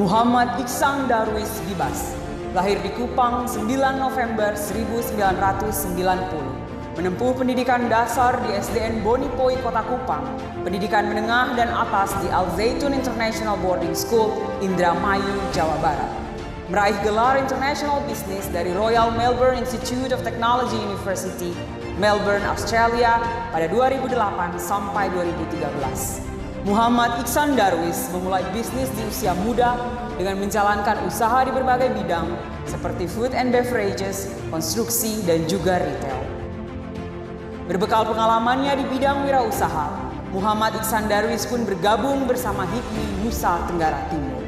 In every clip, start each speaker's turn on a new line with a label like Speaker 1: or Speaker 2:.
Speaker 1: Muhammad Iksan Darwis Gibas, lahir di Kupang 9 November 1990. Menempuh pendidikan dasar di SDN Bonipoi, Kota Kupang, pendidikan menengah dan atas di Al Zaitun International Boarding School, Indramayu, Jawa Barat. Meraih gelar International Business dari Royal Melbourne Institute of Technology University, Melbourne, Australia pada 2008 sampai 2013. Muhammad Iksan Darwis memulai bisnis di usia muda dengan menjalankan usaha di berbagai bidang seperti food and beverages, konstruksi, dan juga retail. Berbekal pengalamannya di bidang wirausaha, Muhammad Iksan Darwis pun bergabung bersama HIPMI Nusa Tenggara Timur.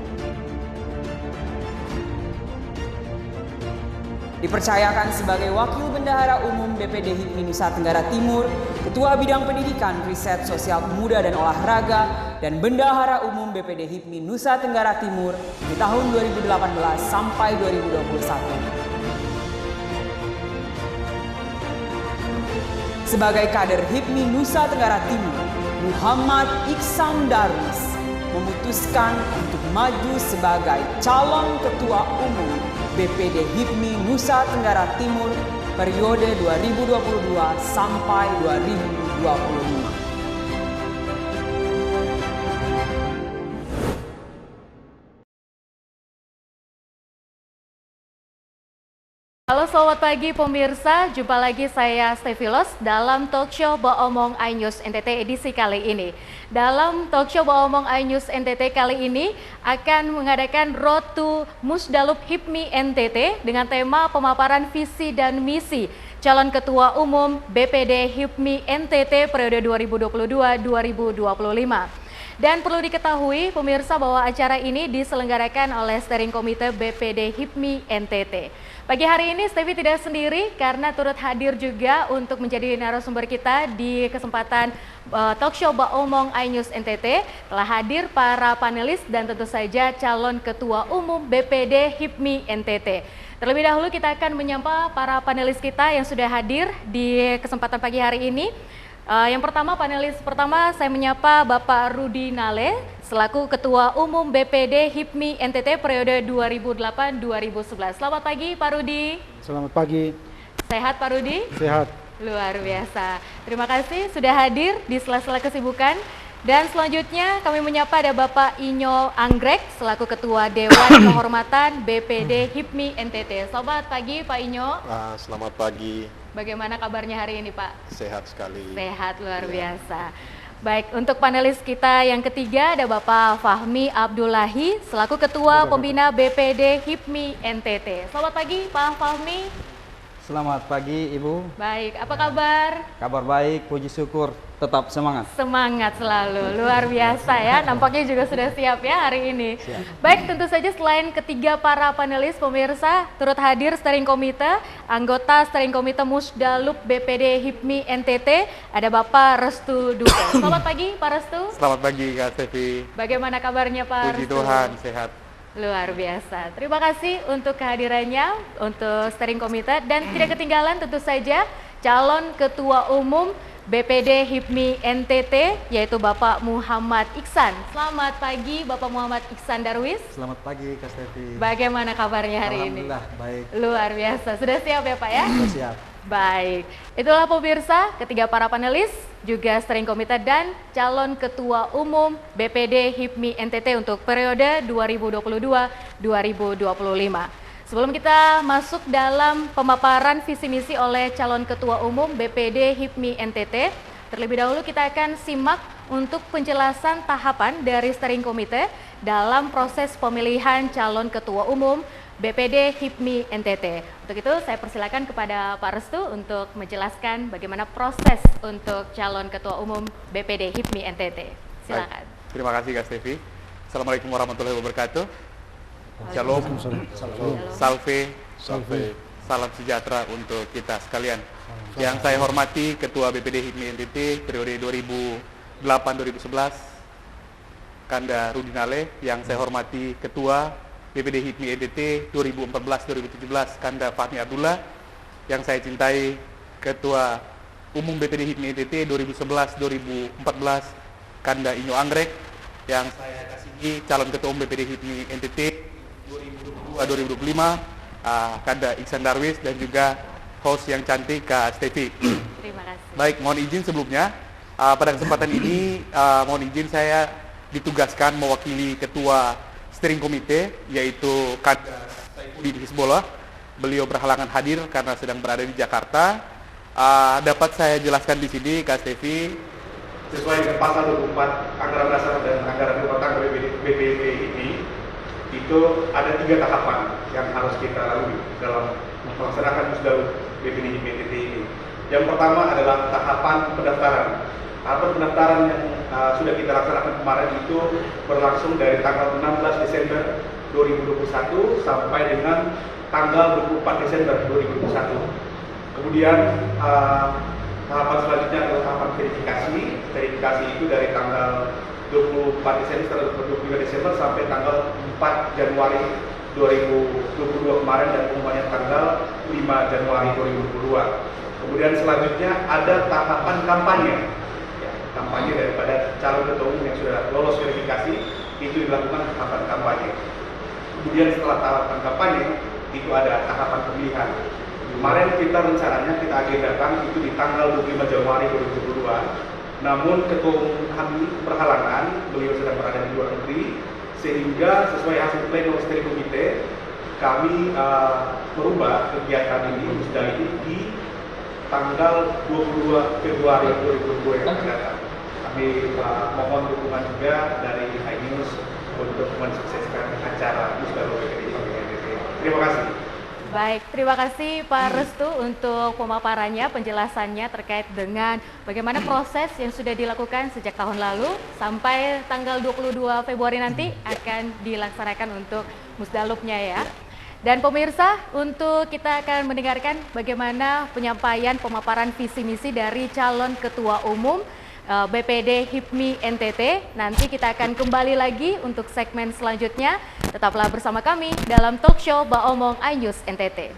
Speaker 1: Dipercayakan sebagai Wakil Bendahara Umum BPD HIPMI Nusa Tenggara Timur, Ketua Bidang Pendidikan, Riset Sosial Pemuda dan Olahraga, dan Bendahara Umum BPD HIPMI Nusa Tenggara Timur di tahun 2018 sampai 2021. Sebagai kader HIPMI Nusa Tenggara Timur, Muhammad Iksan Darwis memutuskan untuk maju sebagai calon Ketua Umum BPD HIPMI Nusa Tenggara Timur periode 2022 sampai 2025.
Speaker 2: Halo selamat pagi pemirsa, jumpa lagi saya Stevilos dalam talkshow Baomong iNews NTT edisi kali ini. Dalam talkshow Baomong iNews NTT kali ini akan mengadakan Road to Musdalup HIPMI NTT dengan tema pemaparan visi dan misi calon Ketua Umum BPD HIPMI NTT periode 2022-2025. Dan perlu diketahui pemirsa bahwa acara ini diselenggarakan oleh Steering Komite BPD HIPMI NTT. Pagi hari ini Stevi tidak sendiri karena turut hadir juga untuk menjadi narasumber kita di kesempatan talkshow Baomong iNews NTT. Telah hadir para panelis dan tentu saja calon Ketua Umum BPD HIPMI NTT. Terlebih dahulu kita akan menyapa para panelis kita yang sudah hadir di kesempatan pagi hari ini. Yang pertama, panelis pertama saya menyapa Bapak Rudi Nale selaku Ketua Umum BPD HIPMI NTT periode 2008-2011. Selamat pagi Pak Rudi.
Speaker 3: Selamat pagi.
Speaker 2: Sehat Pak Rudi?
Speaker 3: Sehat.
Speaker 2: Luar biasa. Terima kasih sudah hadir di sela-sela kesibukan. Dan selanjutnya kami menyapa ada Bapak Inyo Anggrek selaku Ketua Dewan Kehormatan BPD HIPMI NTT. Selamat pagi Pak Inyo.
Speaker 4: Selamat pagi.
Speaker 2: Bagaimana kabarnya hari ini Pak?
Speaker 4: Sehat sekali.
Speaker 2: Sehat, luar biasa. Baik, untuk panelis kita yang ketiga ada Bapak Fahmi Abdullahi selaku Ketua Pembina BPD HIPMI NTT. Selamat pagi Pak Fahmi.
Speaker 3: Selamat pagi Ibu.
Speaker 2: Baik, apa kabar?
Speaker 3: Kabar baik, puji syukur, tetap semangat.
Speaker 2: Semangat selalu, luar biasa ya. Nampaknya juga sudah siap ya hari ini. Siap. Baik, tentu saja selain ketiga para panelis pemirsa, turut hadir Steering Komite, anggota Steering Komite Musdalup BPD HIPMI NTT, ada Bapak Restu Duka. Selamat pagi Pak Restu.
Speaker 4: Selamat pagi Kak Stevi.
Speaker 2: Bagaimana kabarnya Pak
Speaker 4: Puji
Speaker 2: Restu?
Speaker 4: Tuhan, sehat.
Speaker 2: Luar biasa. Terima kasih untuk kehadirannya untuk Steering Komite dan tidak ketinggalan tentu saja calon Ketua Umum BPD HIPMI NTT yaitu Bapak Muhammad Iksan. Selamat pagi Bapak Muhammad Iksan Darwis.
Speaker 3: Selamat pagi Kak Stevi.
Speaker 2: Bagaimana kabarnya hari ini?
Speaker 3: Alhamdulillah baik.
Speaker 2: Luar biasa. Sudah siap ya Pak ya?
Speaker 3: Sudah siap.
Speaker 2: Baik, itulah pemirsa ketiga para panelis, juga Steering Komite dan calon Ketua Umum BPD HIPMI NTT untuk periode 2022-2025. Sebelum kita masuk dalam pemaparan visi misi oleh calon Ketua Umum BPD HIPMI NTT, terlebih dahulu kita akan simak untuk penjelasan tahapan dari Steering Komite dalam proses pemilihan calon Ketua Umum BPD HIPMI NTT. Untuk itu saya persilakan kepada Pak Restu untuk menjelaskan bagaimana proses untuk calon Ketua Umum BPD HIPMI NTT. Silakan.
Speaker 4: Baik. Terima kasih Kak Stevi. Assalamualaikum warahmatullahi wabarakatuh. Shalom. Salve. Salam sejahtera untuk kita sekalian. Yang saya hormati Ketua BPD HIPMI NTT periode 2008-2011, Kanda Rudi Nale. Yang saya hormati Ketua BPD HIPMI NTT 2014-2017, Kanda Fahmi Abdullah. Yang saya cintai Ketua Umum BPD HIPMI NTT 2011-2014, Kanda Inyo Anggrek. yang saya kasihi calon ketua umum BPD HIPMI NTT 2022-2025, Kanda Iksan Darwis, dan juga host yang cantik Kak Stevi.
Speaker 2: Terima kasih.
Speaker 4: Baik, mohon izin sebelumnya, pada kesempatan ini mohon izin saya ditugaskan mewakili ketua steering komite, yaitu Kanda Saifudin Hizbollah. Beliau berhalangan hadir karena sedang berada di Jakarta. Dapat saya jelaskan di sini, Kak Stevi, sesuai dengan pasal 24 anggaran dasar dan anggaran rumah tangga BPD ini, itu ada 3 tahapan yang harus kita lalui dalam melaksanakan musdalub BPD NTT ini. Yang pertama adalah tahapan pendaftaran. Tahapan pendaftaran yang sudah kita laksanakan kemarin itu berlangsung dari tanggal 16 Desember 2021 sampai dengan tanggal 24 Desember 2021. Kemudian tahapan selanjutnya adalah tahapan verifikasi. Verifikasi itu dari tanggal 24 Desember, 25 Desember sampai tanggal 4 Januari 2022 kemarin, dan pengumumannya tanggal 5 Januari 2022. Kemudian selanjutnya ada tahapan kampanye. Ya, kampanye daripada calon ketua umum yang sudah lolos verifikasi, itu dilakukan tahapan kampanye. Kemudian setelah tahapan kampanye, itu ada tahapan pemilihan. Kemarin kita rencananya kita agendakan itu di tanggal 25 Januari 2022. Namun ketua umum kami berhalangan, beliau sedang berada di luar negeri, sehingga sesuai hasil pleno steering komite kami merubah kegiatan ini musdalub ini di tanggal 22 Februari 2022 yang akan datang. Kami mohon dukungan juga dari iNews untuk mensukseskan acara musdalub BPD NTT. Terima kasih.
Speaker 2: Baik, terima kasih Pak Restu untuk pemaparannya, penjelasannya terkait dengan bagaimana proses yang sudah dilakukan sejak tahun lalu sampai tanggal 22 Februari nanti akan dilaksanakan untuk musdalubnya ya. Dan pemirsa, untuk kita akan mendengarkan bagaimana penyampaian pemaparan visi misi dari calon ketua umum BPD HIPMI NTT. Nanti kita akan kembali lagi untuk segmen selanjutnya. Tetaplah bersama kami dalam talk show Baomong iNews NTT.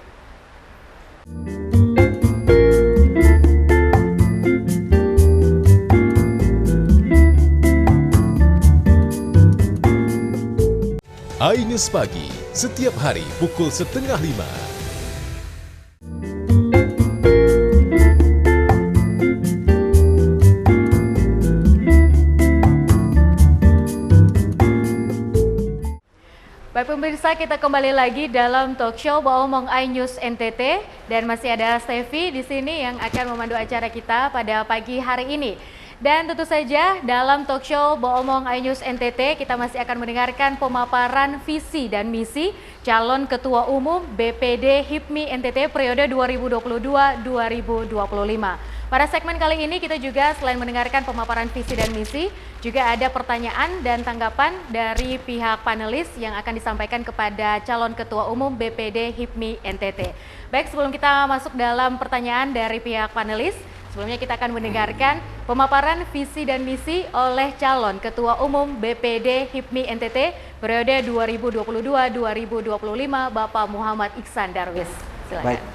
Speaker 5: iNews Pagi, setiap hari pukul 4:30.
Speaker 2: Baik pemirsa, kita kembali lagi dalam talk show Baomong iNews NTT, dan masih ada Stevi di sini yang akan memandu acara kita pada pagi hari ini. Dan tentu saja dalam talk show Baomong iNews NTT kita masih akan mendengarkan pemaparan visi dan misi calon ketua umum BPD HIPMI NTT periode 2022-2025. Pada segmen kali ini kita juga selain mendengarkan pemaparan visi dan misi, juga ada pertanyaan dan tanggapan dari pihak panelis yang akan disampaikan kepada calon ketua umum BPD HIPMI NTT. Baik, sebelum kita masuk dalam pertanyaan dari pihak panelis, sebelumnya kita akan mendengarkan pemaparan visi dan misi oleh calon ketua umum BPD HIPMI NTT periode 2022-2025 Bapak Muhammad Iksan Darwis. Silakan.
Speaker 3: Baik,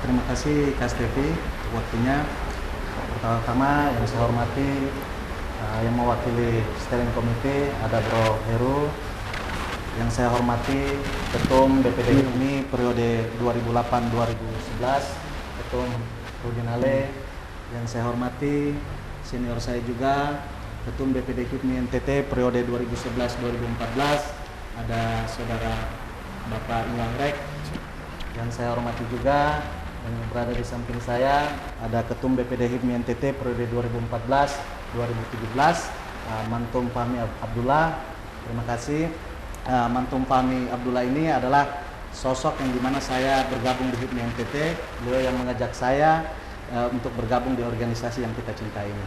Speaker 3: terima kasih Kak Stevi waktunya. Pertama-tama yang saya hormati yang mewakili steering komite ada Bro Heru, yang saya hormati Ketum BPD HIPMI periode 2008-2011 Ketum Rudin Ale, yang saya hormati senior saya juga Ketum BPD HIPMI NTT periode 2011-2014 ada Saudara Bapak Ilang Rek, yang saya hormati juga yang berada di samping saya ada Ketum BPD HIPMI NTT periode 2014-2017 Mantum Fahmi Abdullah. Terima kasih. Mantum Fahmi Abdullah ini adalah sosok yang dimana saya bergabung di HIPMI NTT. Beliau yang mengajak saya untuk bergabung di organisasi yang kita cintai ini.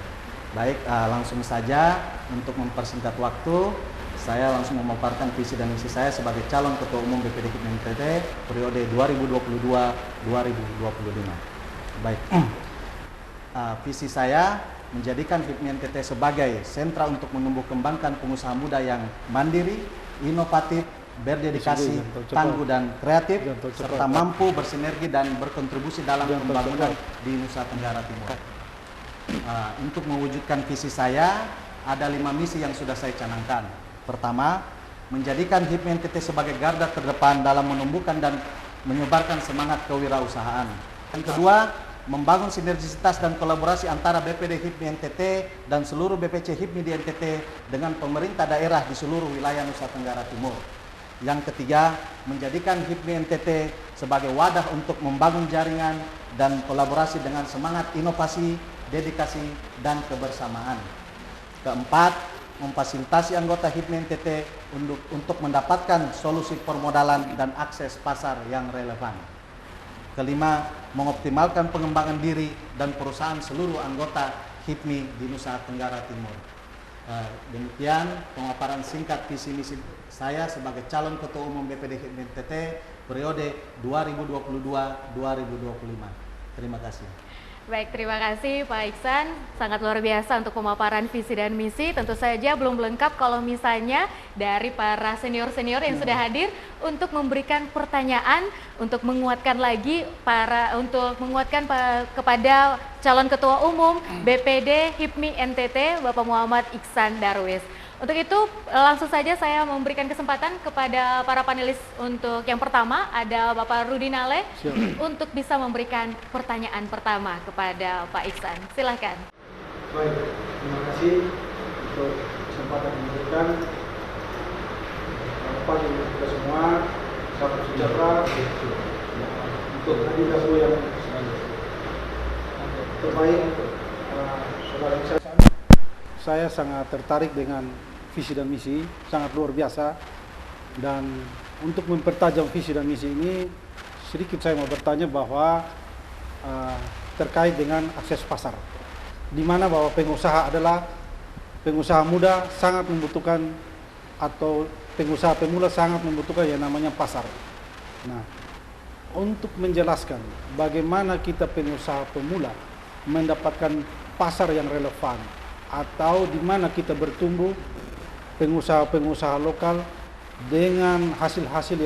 Speaker 3: Baik, langsung saja untuk mempersingkat waktu, saya langsung memaparkan visi dan misi saya sebagai calon ketua umum BPD HIPMI NTT periode 2022-2025. Baik, visi saya menjadikan HIPMI NTT sebagai sentra untuk menumbuh kembangkan pengusaha muda yang mandiri, inovatif, berdedikasi, tangguh dan kreatif, serta mampu bersinergi dan berkontribusi dalam pembangunan di Nusa Tenggara Timur. Untuk mewujudkan visi saya, ada 5 misi yang sudah saya canangkan. Pertama, menjadikan HIPMI NTT sebagai garda terdepan dalam menumbuhkan dan menyebarkan semangat kewirausahaan. Yang kedua, membangun sinergisitas dan kolaborasi antara BPD HIPMI NTT dan seluruh BPC HIPMI di NTT dengan pemerintah daerah di seluruh wilayah Nusa Tenggara Timur. Yang ketiga, menjadikan HIPMI NTT sebagai wadah untuk membangun jaringan dan kolaborasi dengan semangat inovasi, dedikasi, dan kebersamaan. Keempat, memfasilitasi anggota HIPMI NTT untuk mendapatkan solusi permodalan dan akses pasar yang relevan. Kelima, mengoptimalkan pengembangan diri dan perusahaan seluruh anggota HIPMI di Nusa Tenggara Timur. Demikian pemaparan singkat visi misi saya sebagai calon Ketua Umum BPD HIPMI NTT periode 2022-2025. Terima kasih.
Speaker 2: Baik, terima kasih Pak Iksan. Sangat luar biasa untuk pemaparan visi dan misi. Tentu saja belum lengkap kalau misalnya dari para senior-senior yang sudah hadir untuk memberikan pertanyaan, untuk menguatkan lagi kepada calon Ketua Umum BPD HIPMI NTT Bapak Muhammad Iksan Darwis. Untuk itu langsung saja saya memberikan kesempatan kepada para panelis. Untuk yang pertama ada Bapak Rudi Nale untuk bisa memberikan pertanyaan pertama kepada Pak Iksan. Silakan.
Speaker 6: Baik, terima kasih untuk kesempatan yang diberikan. Selamat pagi kita semua, salam sejahtera untuk kandidat yang terbaik. Saudara Iksan, saya sangat tertarik dengan visi dan misi, sangat luar biasa. Dan untuk mempertajam visi dan misi ini, sedikit saya mau bertanya bahwa terkait dengan akses pasar, di mana bahwa pengusaha adalah pengusaha muda sangat membutuhkan, atau pengusaha pemula sangat membutuhkan yang namanya pasar. Nah, untuk menjelaskan bagaimana kita pengusaha pemula mendapatkan pasar yang relevan, atau di mana kita bertumbuh pengusaha-pengusaha lokal dengan hasil-hasil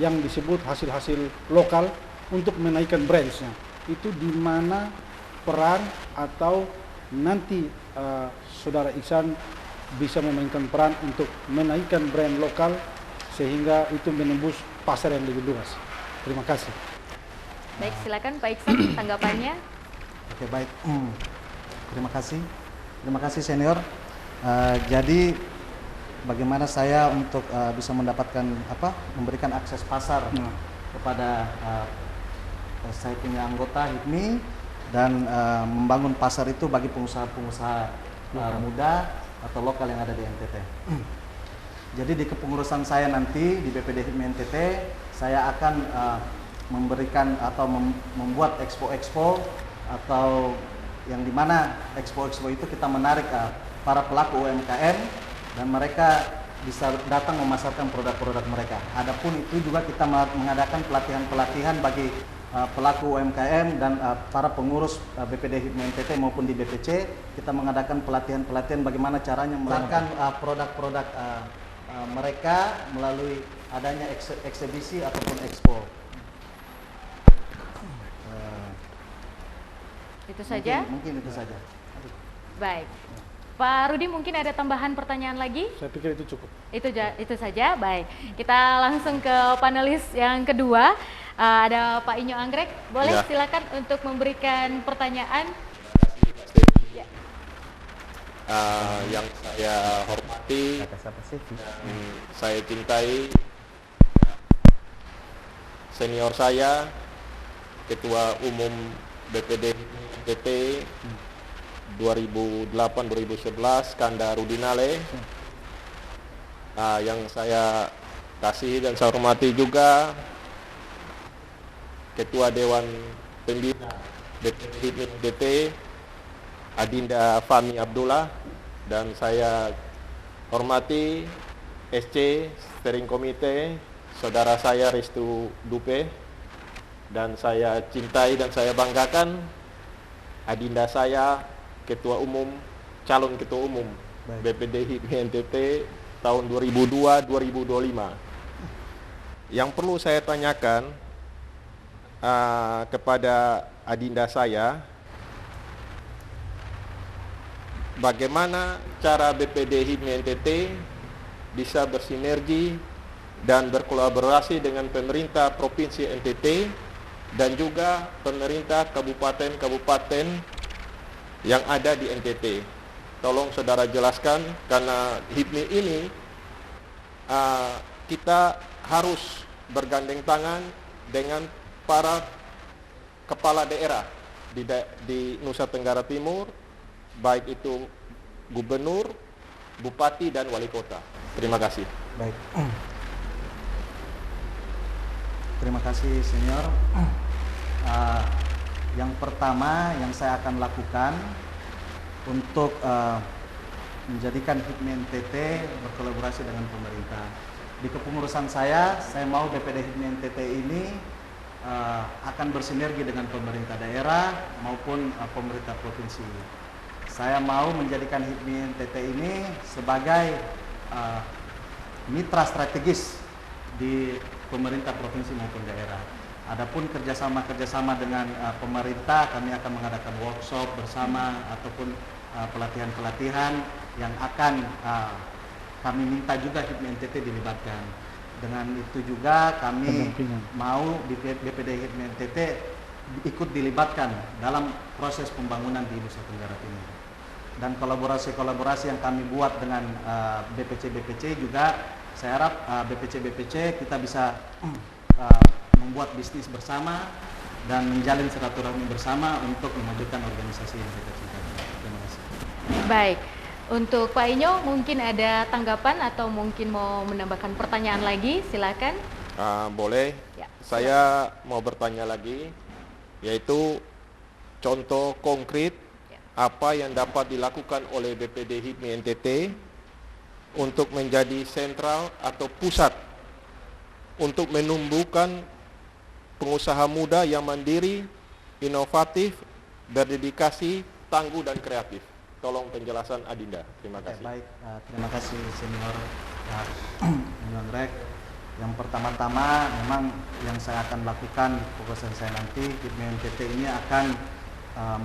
Speaker 6: yang disebut hasil-hasil lokal untuk menaikkan brands-nya. Itu di mana peran atau nanti Saudara Iksan bisa memainkan peran untuk menaikkan brand lokal sehingga itu menembus pasar yang lebih luas. Terima kasih.
Speaker 2: Baik, silakan Pak Iksan tanggapannya.
Speaker 3: Oke, baik. Terima kasih. Terima kasih senior. Jadi bagaimana saya untuk bisa mendapatkan memberikan akses pasar kepada saya punya anggota HIPMI dan membangun pasar itu bagi pengusaha-pengusaha muda atau lokal yang ada di NTT. Jadi di kepengurusan saya nanti di BPD HIPMI NTT, saya akan memberikan atau membuat expo-expo, atau yang dimana expo-expo itu kita menarik para pelaku UMKM dan mereka bisa datang memasarkan produk-produk mereka. Adapun itu juga kita mengadakan pelatihan-pelatihan bagi pelaku UMKM dan para pengurus BPD HIPMI NTT maupun di BPC. Kita mengadakan pelatihan-pelatihan bagaimana caranya melakukan produk-produk mereka melalui adanya eksibisi ataupun expo.
Speaker 2: Itu saja?
Speaker 3: Mungkin itu saja.
Speaker 2: Baik. Pak Rudi, mungkin ada tambahan pertanyaan lagi?
Speaker 6: Saya pikir itu cukup.
Speaker 2: Itu saja. Baik. Kita langsung ke panelis yang kedua. Ada Pak Inyo Anggrek. Boleh
Speaker 4: Ya.
Speaker 2: silakan untuk memberikan pertanyaan. Ya.
Speaker 4: Yang saya hormati, saya cintai senior saya, Ketua Umum BPD NTT 2008-2011, Kanda Rudi Nale. Yang saya kasih dan saya hormati juga Ketua Dewan Pembina BPD HIPMI NTT, Adinda Fahmi Abdullah, dan saya hormati SC Steering Komite, saudara saya Restu Dupe, dan saya cintai dan saya banggakan adinda saya, Ketua Umum, calon Ketua Umum BPD HIPMI NTT tahun 2002-2025. Yang perlu saya tanyakan kepada adinda saya,
Speaker 7: bagaimana cara BPD HIPMI NTT bisa bersinergi dan berkolaborasi dengan pemerintah Provinsi NTT dan juga pemerintah kabupaten-kabupaten yang ada di NTT. Tolong saudara jelaskan, karena HIPMI ini kita harus bergandeng tangan dengan para kepala daerah di Nusa Tenggara Timur, baik itu gubernur, bupati, dan wali kota. Terima kasih.
Speaker 3: Baik. Terima kasih, Senior. Yang pertama yang saya akan lakukan untuk menjadikan HIPMI NTT berkolaborasi dengan pemerintah. Di kepengurusan saya mau BPD HIPMI NTT ini akan bersinergi dengan pemerintah daerah maupun pemerintah provinsi. Saya mau menjadikan HIPMI NTT ini sebagai mitra strategis di pemerintah provinsi maupun daerah. Adapun kerjasama dengan pemerintah, kami akan mengadakan workshop bersama ataupun pelatihan-pelatihan yang akan kami minta juga HIPMI NTT dilibatkan. Dengan itu juga kami mau BPD HIPMI NTT ikut dilibatkan dalam proses pembangunan di Nusa Tenggara Timur. Dan kolaborasi-kolaborasi yang kami buat dengan BPC juga, saya harap BPC kita bisa membuat bisnis bersama dan menjalin silaturahmi bersama untuk memajukan organisasi yang kita cintai. Terima kasih.
Speaker 2: Baik, untuk Pak Inyo mungkin ada tanggapan atau mungkin mau menambahkan pertanyaan lagi, silakan.
Speaker 7: Boleh.
Speaker 2: Ya.
Speaker 7: Saya mau bertanya lagi, yaitu contoh konkret apa yang dapat dilakukan oleh BPD HIPMI NTT untuk menjadi sentral atau pusat untuk menumbuhkan pengusaha muda yang mandiri, inovatif, berdedikasi, tangguh, dan kreatif. Tolong penjelasan Adinda. Terima kasih.
Speaker 3: Baik, terima kasih Senior Bung Rek. Yang pertama-tama memang yang saya akan lakukan di fokusan saya nanti, HIPMI NTT ini akan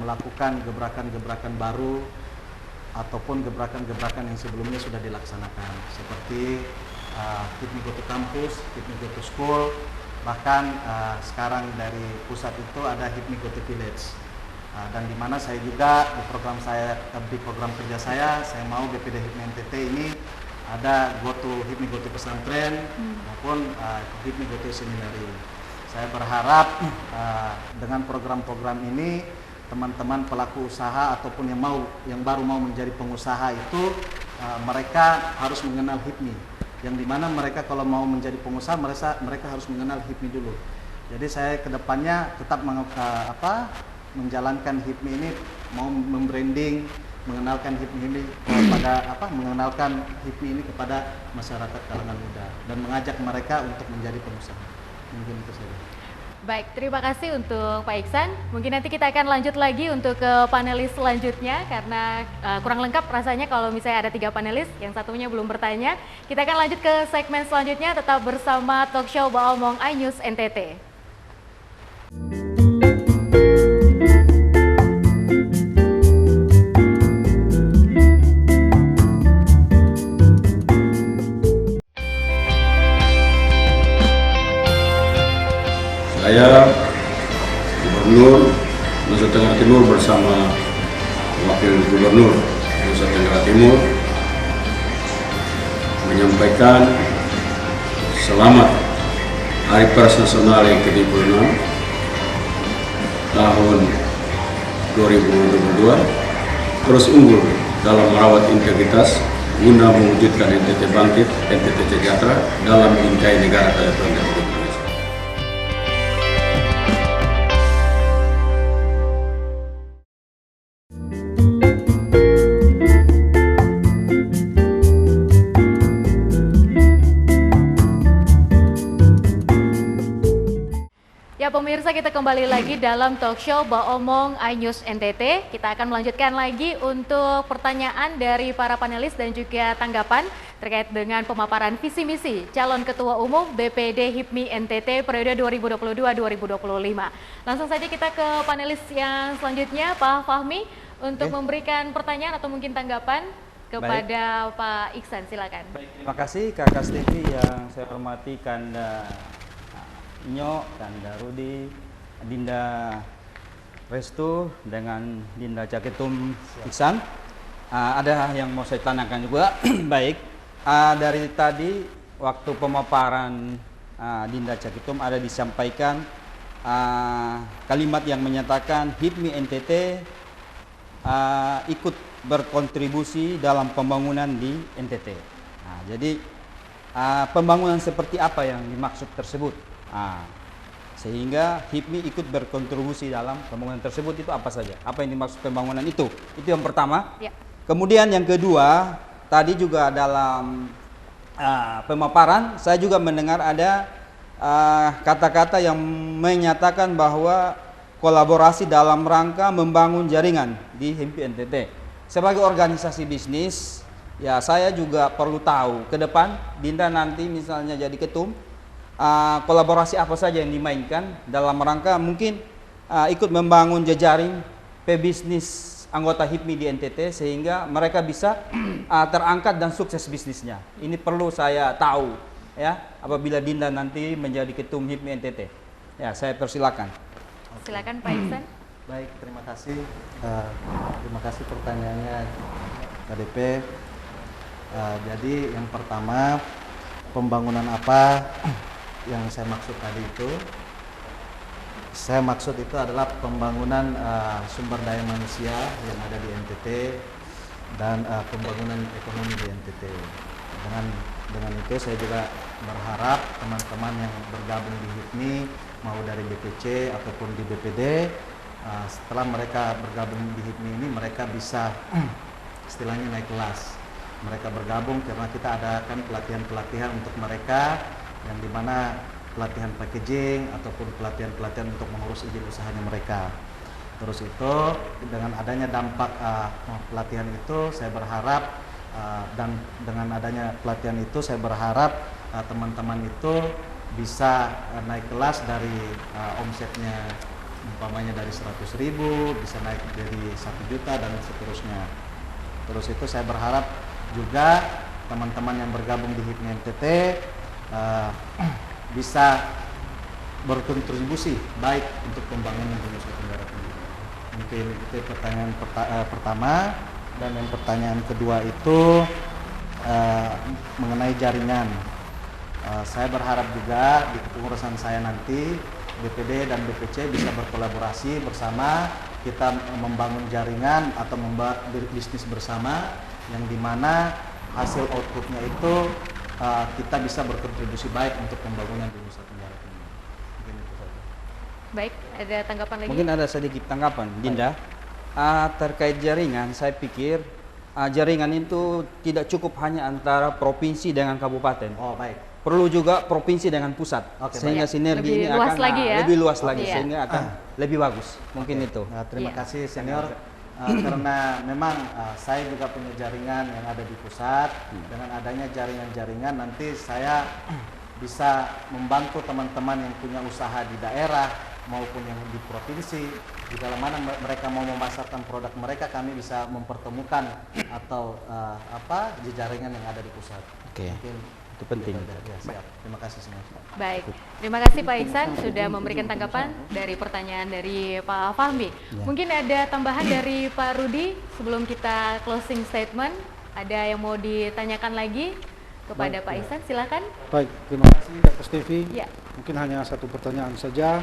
Speaker 3: melakukan gebrakan-gebrakan baru ataupun gebrakan-gebrakan yang sebelumnya sudah dilaksanakan, seperti HIPMI Go to Campus, HIPMI Go to School, bahkan sekarang dari pusat itu ada HIPMI Go to Village. Dan di mana saya juga di program kerja saya mau BPD HIPMI NTT ini ada HIPMI Go to Pesantren maupun HIPMI Go to Seminari. Saya berharap dengan program-program ini teman-teman pelaku usaha ataupun yang baru mau menjadi pengusaha itu mereka harus mengenal HIPMI. Yang dimana mereka kalau mau menjadi pengusaha mereka harus mengenal HIPMI dulu. Jadi saya kedepannya tetap menjalankan HIPMI ini, mau membranding, mengenalkan HIPMI ini mengenalkan HIPMI ini kepada masyarakat kalangan muda dan mengajak mereka untuk menjadi pengusaha. Mungkin itu saja.
Speaker 2: Baik, terima kasih untuk Pak Iksan. Mungkin nanti kita akan lanjut lagi untuk ke panelis selanjutnya karena kurang lengkap rasanya kalau misalnya ada 3 panelis, yang satunya belum bertanya. Kita akan lanjut ke segmen selanjutnya, tetap bersama Talk Show Baomong iNews NTT.
Speaker 8: Saya Gubernur Nusa Tenggara Timur bersama Wakil Gubernur Nusa Tenggara Timur menyampaikan selamat Hari Pers Nasional yang ke-76 tahun 2022, terus unggul dalam merawat integritas guna mewujudkan NTT bangkit, NTT sejahtera dalam bingkai negara kesatuan Republik Indonesia.
Speaker 2: Ya pemirsa, kita kembali lagi dalam talk show Baomong iNews NTT. Kita akan melanjutkan lagi untuk pertanyaan dari para panelis dan juga tanggapan terkait dengan pemaparan visi misi calon ketua umum BPD HIPMI NTT periode 2022-2025. Langsung saja kita ke panelis yang selanjutnya, Pak Fahmi. untuk memberikan pertanyaan atau mungkin tanggapan kepada Pak Iksan, silakan.
Speaker 9: Terima kasih Kakak Stevi yang saya hormati, Kanda Nyo, Kanda Rudi, Dinda Restu dengan Dinda Caketum Iksan. Ada yang mau saya tanyakan juga. Baik, dari tadi waktu pemaparan Dinda Caketum ada disampaikan kalimat yang menyatakan HIPMI NTT ikut berkontribusi dalam pembangunan di NTT. Jadi pembangunan seperti apa yang dimaksud tersebut? Sehingga HIPMI ikut berkontribusi dalam pembangunan tersebut itu apa saja? Apa yang dimaksud pembangunan itu? Itu yang pertama. Ya. Kemudian yang kedua, tadi juga dalam pemaparan saya juga mendengar ada kata-kata yang menyatakan bahwa kolaborasi dalam rangka membangun jaringan di HIPMI NTT. Sebagai organisasi bisnis, ya saya juga perlu tahu ke depan Dinda nanti misalnya jadi ketum, kolaborasi apa saja yang dimainkan dalam rangka mungkin ikut membangun jejaring pebisnis anggota HIPMI di NTT sehingga mereka bisa terangkat dan sukses bisnisnya. Ini perlu saya tahu ya apabila Dinda nanti menjadi ketum HIPMI NTT. Ya, saya persilakan.
Speaker 2: Silakan Pak Iksan.
Speaker 3: Baik, terima kasih. Terima kasih pertanyaannya KDP. Jadi yang pertama, pembangunan apa yang saya maksud tadi itu? Saya maksud itu adalah pembangunan sumber daya manusia yang ada di NTT dan pembangunan ekonomi di NTT. Dengan itu saya juga berharap teman-teman yang bergabung di HIPMI mau dari BPC ataupun di BPD, setelah mereka bergabung di HIPMI ini mereka bisa istilahnya naik kelas. Mereka bergabung karena kita adakan pelatihan-pelatihan untuk mereka yang dimana pelatihan packaging ataupun pelatihan-pelatihan untuk mengurus izin usahanya mereka. Terus itu dengan adanya dampak pelatihan itu saya berharap dan dengan adanya pelatihan itu saya berharap teman-teman itu bisa naik kelas dari omsetnya umpamanya dari 100.000 bisa naik dari 1 juta dan seterusnya. Terus itu saya berharap juga teman-teman yang bergabung di HIPMI NTT bisa berkontribusi baik untuk pembangunan di Nusa Tenggara Timur. Mungkin itu pertanyaan pertama. Dan yang pertanyaan kedua itu mengenai jaringan. Saya berharap juga di kepengurusan saya nanti BPD dan BPC bisa berkolaborasi bersama, kita membangun jaringan atau membuat bisnis bersama yang dimana hasil outputnya itu kita bisa berkontribusi baik untuk pembangunan di Nusa Tenggara Timur. Mungkin itu saja.
Speaker 2: Baik, ada tanggapan lagi?
Speaker 9: Mungkin ada sedikit tanggapan, Dinda. Terkait jaringan, saya pikir jaringan itu tidak cukup hanya antara provinsi dengan kabupaten.
Speaker 3: Oh, baik.
Speaker 9: Perlu juga provinsi dengan pusat, sehingga sinergi ini akan lebih luas lagi, sehingga akan lebih bagus. Mungkin itu.
Speaker 3: Terima kasih senior. Karena memang saya juga punya jaringan yang ada di pusat. Dengan adanya jaringan-jaringan nanti saya bisa membantu teman-teman yang punya usaha di daerah maupun yang di provinsi. Jika mana mereka mau memasarkan produk mereka, kami bisa mempertemukan atau jaringan yang ada di pusat.
Speaker 9: Oke. Itu penting.
Speaker 3: Ya, siap. Terima kasih semua.
Speaker 2: Baik, terima kasih Pak Iksan sudah memberikan tanggapan dari pertanyaan dari Pak Fahmi. Ya. Mungkin ada tambahan dari Pak Rudi sebelum kita closing statement. Ada yang mau ditanyakan lagi kepada Pak Iksan? Silakan.
Speaker 6: Baik, terima kasih Kak Stevi. Ya. Mungkin hanya satu pertanyaan saja.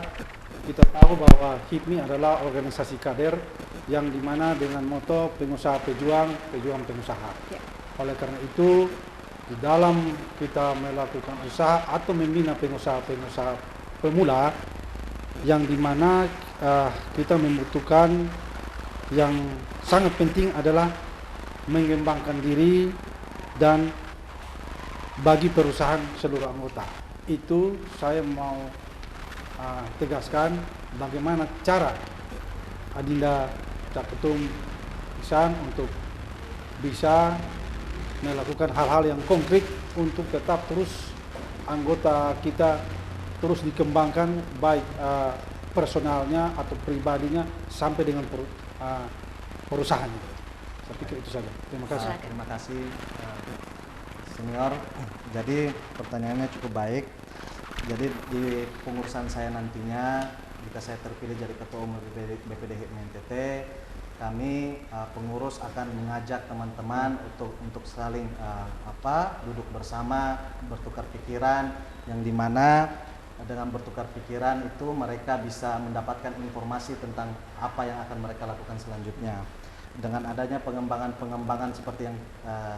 Speaker 6: Kita tahu bahwa HIPMI adalah organisasi kader yang dimana dengan moto pengusaha pejuang, pejuang pengusaha. Ya. Oleh karena itu, di dalam kita melakukan usaha atau membina pengusaha-pengusaha pemula yang dimana kita membutuhkan yang sangat penting adalah mengembangkan diri dan bagi perusahaan seluruh anggota. Itu saya mau tegaskan bagaimana cara Adinda Caketum Iksan untuk bisa melakukan hal-hal yang konkret untuk tetap terus anggota kita terus dikembangkan baik personalnya atau pribadinya sampai dengan perusahaan itu. Saya pikir itu saja. Terima kasih.
Speaker 3: Terima kasih senior. Jadi pertanyaannya cukup baik. Jadi di pengurusan saya nantinya, jika saya terpilih jadi ketua umum BPD HIPMI NTT, kami pengurus akan mengajak teman-teman untuk saling duduk bersama, bertukar pikiran, yang dimana dengan bertukar pikiran itu mereka bisa mendapatkan informasi tentang apa yang akan mereka lakukan selanjutnya. Dengan adanya pengembangan seperti yang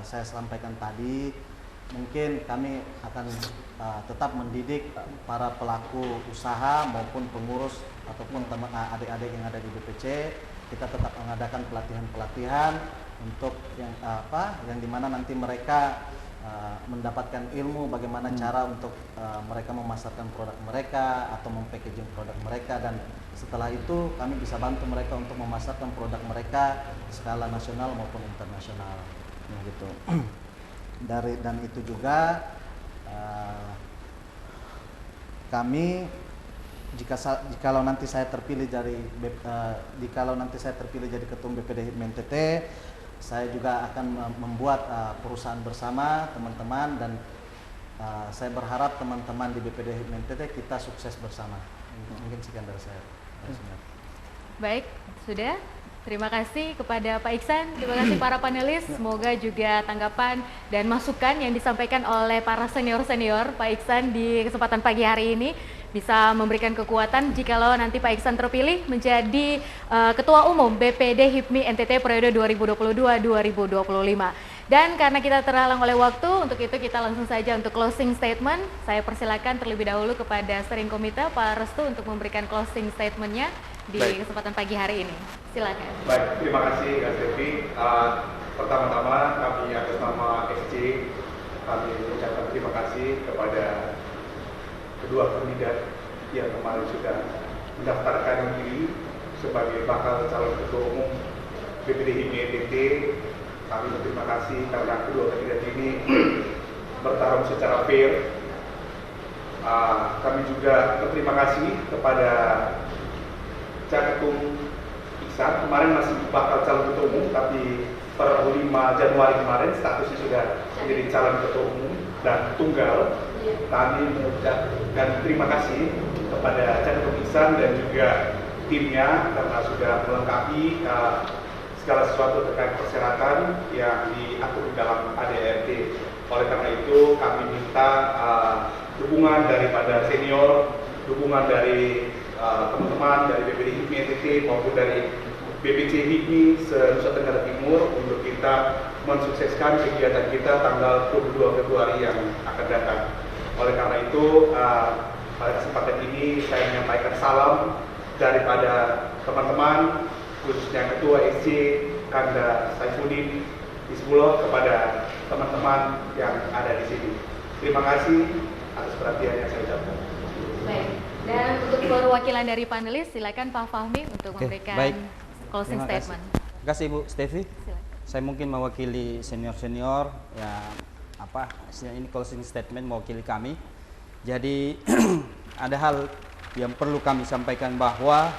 Speaker 3: saya sampaikan tadi, mungkin kami akan tetap mendidik para pelaku usaha maupun pengurus ataupun teman adik-adik yang ada di BPC. Kita tetap mengadakan pelatihan-pelatihan untuk yang dimana nanti mereka mendapatkan ilmu bagaimana cara untuk mereka memasarkan produk mereka atau mempackaging produk mereka, dan setelah itu kami bisa bantu mereka untuk memasarkan produk mereka skala nasional maupun internasional, gitu. Dan itu juga kami jikalau nanti saya terpilih jadi ketua BPD HIPMI NTT, saya juga akan membuat perusahaan bersama teman-teman, dan saya berharap teman-teman di BPD HIPMI NTT kita sukses bersama. Mungkin sekian dari saya.
Speaker 2: Baik, sudah. Terima kasih kepada Pak Iksan, terima kasih para panelis. Semoga juga tanggapan dan masukan yang disampaikan oleh para senior-senior Pak Iksan di kesempatan pagi hari ini bisa memberikan kekuatan jikalau nanti Pak Iksan terpilih menjadi Ketua Umum BPD HIPMI NTT periode 2022-2025. Dan karena kita terhalang oleh waktu, untuk itu kita langsung saja untuk closing statement. Saya persilakan terlebih dahulu kepada Steering Komite Pak Restu untuk memberikan closing statementnya di kesempatan pagi hari ini. Silakan.
Speaker 4: Baik, terima kasih Kak Stevi. Pertama-tama kami atas nama SC kami mengucapkan terima kasih kepada kedua kandidat yang kemarin sudah mendaftarkan diri sebagai bakal calon ketua umum BPD HIPMI NTT. Kami berterima kasih karena kedua kandidat ini bertarung secara fair. Kami juga berterima kasih kepada Caketum Iksan, kemarin masih bakal calon ketua umum, tapi per 5 Januari kemarin statusnya sudah menjadi calon ketua umum dan tunggal. Kami mengucapkan terima kasih kepada Caketum Iksan dan juga timnya karena sudah melengkapi segala sesuatu terkait persyaratan yang diatur di dalam ADRT. Oleh karena itu kami minta dukungan daripada senior, dukungan dari teman-teman dari BPD HIPMI NTT maupun dari BPC HIPMI se-Nusa Tenggara Timur untuk kita mensukseskan kegiatan kita tanggal 22 Februari yang akan datang. Oleh karena itu pada kesempatan ini saya menyampaikan salam daripada teman-teman, khususnya Ketua SC Kanda Saifuddin Hizbullah kepada teman-teman yang ada di sini. Terima kasih atas perhatian yang saya ucapkan.
Speaker 2: Baik. Dan untuk perwakilan dari panelis, silakan Pak Fahmi untuk memberikan closing statement.
Speaker 9: Terima kasih Bu Stevi.
Speaker 2: Silakan.
Speaker 9: Saya mungkin mewakili senior-senior ya, ini closing statement mewakili kami. Jadi ada hal yang perlu kami sampaikan bahwa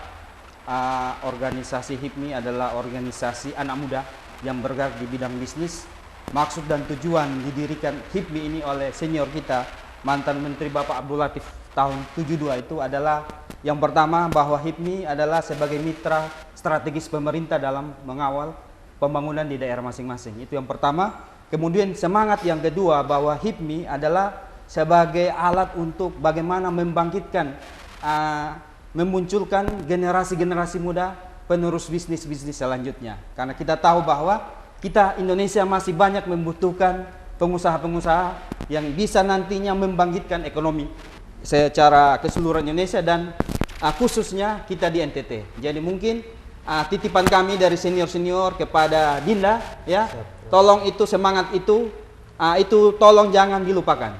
Speaker 9: organisasi HIPMI adalah organisasi anak muda yang bergerak di bidang bisnis. Maksud dan tujuan didirikan HIPMI ini oleh senior kita, mantan Menteri Bapak Abdul Latif tahun 72 itu adalah yang pertama bahwa HIPMI adalah sebagai mitra strategis pemerintah dalam mengawal pembangunan di daerah masing-masing. Itu yang pertama. Kemudian semangat yang kedua bahwa HIPMI adalah sebagai alat untuk bagaimana membangkitkan memunculkan generasi-generasi muda penerus bisnis-bisnis selanjutnya. Karena kita tahu bahwa kita Indonesia masih banyak membutuhkan pengusaha-pengusaha yang bisa nantinya membangkitkan ekonomi secara keseluruhan Indonesia dan khususnya kita di NTT. Jadi mungkin titipan kami dari senior-senior kepada Dinda ya, tolong itu semangat itu tolong jangan dilupakan.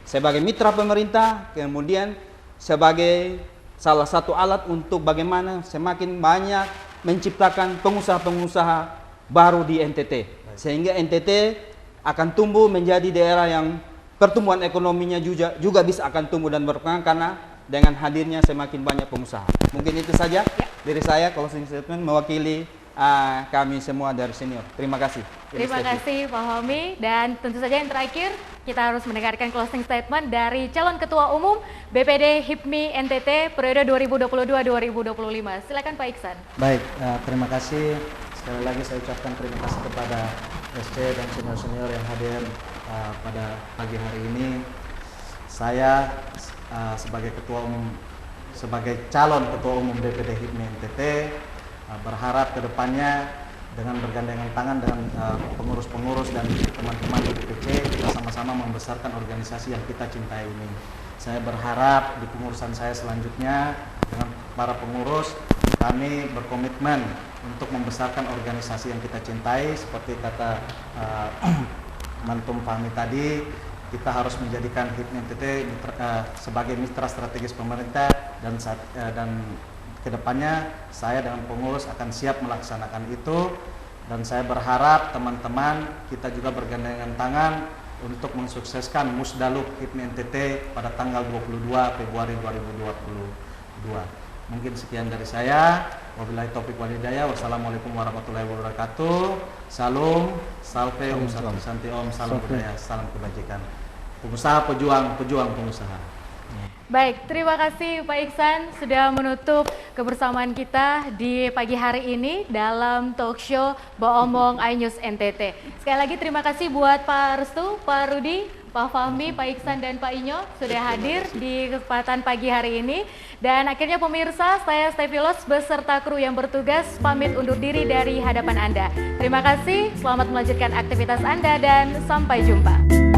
Speaker 9: Sebagai mitra pemerintah, kemudian sebagai salah satu alat untuk bagaimana semakin banyak menciptakan pengusaha-pengusaha baru di NTT. Sehingga NTT akan tumbuh menjadi daerah yang pertumbuhan ekonominya juga bisa akan tumbuh dan berkembang karena dengan hadirnya semakin banyak pengusaha. Mungkin itu saja dari saya closing statement mewakili kami semua dari senior. Terima kasih.
Speaker 2: Terima kasih Pak Fahmi, dan tentu saja yang terakhir kita harus mendengarkan closing statement dari calon Ketua Umum BPD HIPMI NTT periode 2022-2025. Silakan Pak Iksan.
Speaker 3: Baik, terima kasih. Sekali lagi saya ucapkan terima kasih kepada SC dan senior-senior yang hadir pada pagi hari ini. Saya sebagai calon Ketua Umum BPD HIPMI NTT berharap ke depannya dengan bergandengan tangan dengan pengurus-pengurus dan teman-teman di BPC, kita sama-sama membesarkan organisasi yang kita cintai ini. Saya berharap di pengurusan saya selanjutnya dengan para pengurus, kami berkomitmen untuk membesarkan organisasi yang kita cintai. Seperti kata Mantum Fahmi tadi, kita harus menjadikan HIPMI NTT sebagai mitra strategis pemerintah, dan kedepannya saya dengan pengurus akan siap melaksanakan itu, dan saya berharap teman-teman kita juga bergandengan tangan untuk mensukseskan Musdaluk HIPMI NTT pada tanggal 22 Februari 2022. Mungkin sekian dari saya. Wabillahi taufiq wal hidayah. Wassalamualaikum warahmatullahi wabarakatuh. Salam, salve, om santi om, salam budaya, salam kebajikan. Pengusaha pejuang pengusaha.
Speaker 2: Baik, terima kasih Pak Iksan sudah menutup kebersamaan kita di pagi hari ini dalam talk show Boomong iNews NTT. Sekali lagi terima kasih buat Pak Restu, Pak Rudi, Pak Fahmi, Pak Iksan, dan Pak Inyo sudah hadir di kesempatan pagi hari ini. Dan akhirnya pemirsa, saya Stevilos beserta kru yang bertugas pamit undur diri dari hadapan Anda. Terima kasih, selamat melanjutkan aktivitas Anda dan sampai jumpa.